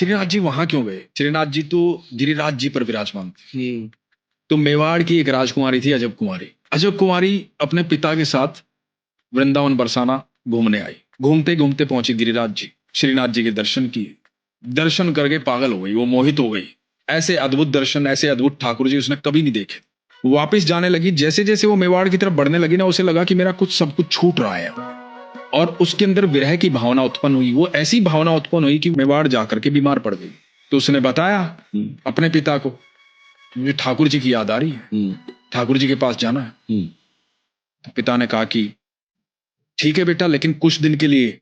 श्रीनाथ जी वहां क्यों गए? श्रीनाथ जी तो गिरिराज जी पर विराजमान थे। तो मेवाड़ की एक राजकुमारी थी अजब कुमारी। अजब कुमारी अपने पिता के साथ वृंदावन बरसाना घूमने आई। घूमते घूमते पहुंची गिरिराज जी, श्रीनाथ जी के दर्शन किए। दर्शन करके पागल हो गई, वो मोहित हो गई। ऐसे अद्भुत दर्शन, ऐसे अद्भुत ठाकुर जी उसने कभी नहीं देखे। वापस जाने लगी, जैसे जैसे वो मेवाड़ की तरफ बढ़ने लगी ना, उसे लगा कि मेरा कुछ सब कुछ छूट रहा है, और उसके अंदर विरह की भावना उत्पन्न हुई। वो ऐसी भावना उत्पन्न हुई कि मेवाड़ जाकर के बीमार पड़ गई। तो उसने बताया अपने पिता को, मुझे ठाकुर जी की याद आ रही है, ठाकुर जी के पास जाना है। तो पिता ने कहा कि ठीक है बेटा, लेकिन कुछ दिन के लिए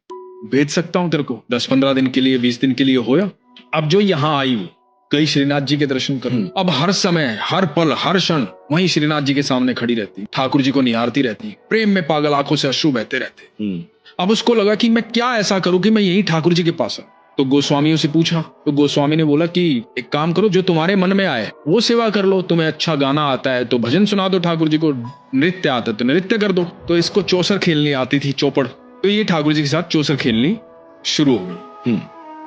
भेज सकता हूं तेरे को, 10-15 दिन के लिए, 20 दिन के लिए होया। अब जो यहाँ आई वो कई श्रीनाथ जी के दर्शन करूं, अब हर समय, हर पल, हर क्षण वही श्रीनाथ जी के सामने खड़ी रहती, ठाकुर जी को निहारती रहती, प्रेम में पागल आंखों से अश्रु बहते रहते। अब उसको लगा कि मैं क्या ऐसा करूं कि मैं यही ठाकुर जी के पास आऊं। तो गोस्वामियों से पूछा, तो गोस्वामी ने बोला कि एक काम करो, जो तुम्हारे मन में आए वो सेवा कर लो। तुम्हें अच्छा गाना आता है तो भजन सुना दो ठाकुर जी को, नृत्य आता है तो नृत्य कर दो। तो इसको चौसर खेलनी आती थी, चौपड़। तो ये ठाकुर जी के साथ चौसर खेलनी शुरू हो गई।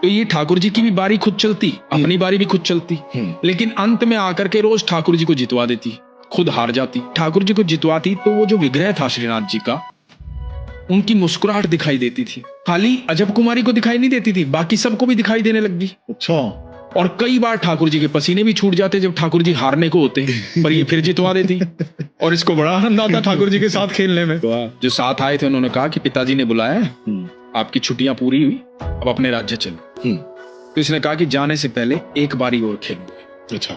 तो ये ठाकुर जी की भी बारी खुद चलती, अपनी बारी भी खुद चलती, लेकिन अंत में आकर के रोज ठाकुर जी को जितवा देती, खुद हार जाती। ठाकुर जी को जितवाती तो वो जो विग्रह था श्रीनाथ जी का, उनकी मुस्कुराहट दिखाई देती थी। खाली अजब कुमारी को दिखाई नहीं देती थी, बाकी सबको भी दिखाई देने लग गई। अच्छा। और कई बार ठाकुर जी के पसीने भी छूट जाते जब ठाकुर जी हारने को होते, पर ये फिर जितवा देती। और इसको बड़ा आनंद आता ठाकुर जी के साथ खेलने में। जो साथ आए थे उन्होंने कहा कि पिताजी ने बुलाया है, आपकी छुट्टियां पूरी हुई, अब अपने राज्य चलो। तो इसने कहा कि जाने से पहले एक बारी और खेलूंगा। अच्छा।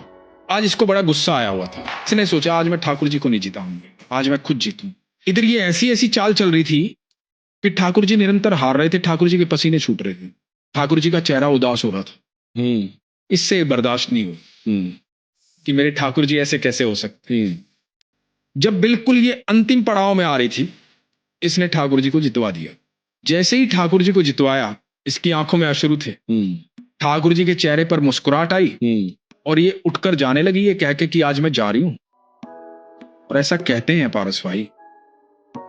आज इसको बड़ा गुस्सा आया हुआ था। इसने सोचा आज मैं ठाकुर जी को नहीं जिताऊंगा, आज मैं खुद जीतूं। इधर ये ऐसी ऐसी चाल चल रही थी कि ठाकुर जी निरंतर हार रहे थे, ठाकुर जी के पसीने छूट रहे थे, ठाकुर जी का चेहरा उदास हो रहा था। इससे बर्दाश्त नहीं हुआ कि मेरे ठाकुर जी ऐसे कैसे हो सकते। जब बिल्कुल ये अंतिम पड़ाव में आ रही थी, इसने ठाकुर जी को जितवा दिया। जैसे ही ठाकुर जी को जितवाया, इसकी आंखों में अश्रु थे, ठाकुर जी के चेहरे पर मुस्कुराहट आई, और ये उठकर जाने लगी, ये कह के कि आज मैं जा रही हूं। और ऐसा कहते हैं पारस भाई,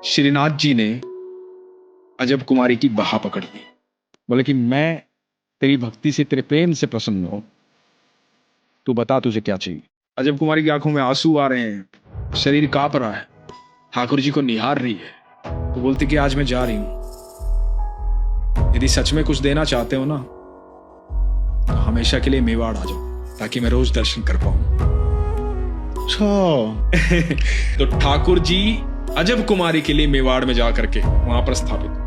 श्रीनाथ जी ने अजब कुमारी की बाह पकड़ ली, बोले कि मैं तेरी भक्ति से, तेरे प्रेम से प्रसन्न हूं, तू बता तुझे क्या चाहिए। अजब कुमारी की आंखों में आंसू आ रहे हैं, शरीर कांप रहा है, ठाकुर जी को निहार रही है। तो बोलती कि आज मैं जा रही हूं, यदि सच में कुछ देना चाहते हो ना तो हमेशा के लिए मेवाड़ आ जाओ, ताकि मैं रोज दर्शन कर पाऊं। अच्छा। तो ठाकुर जी अजब कुमारी के लिए मेवाड़ में जाकर के वहां पर स्थापित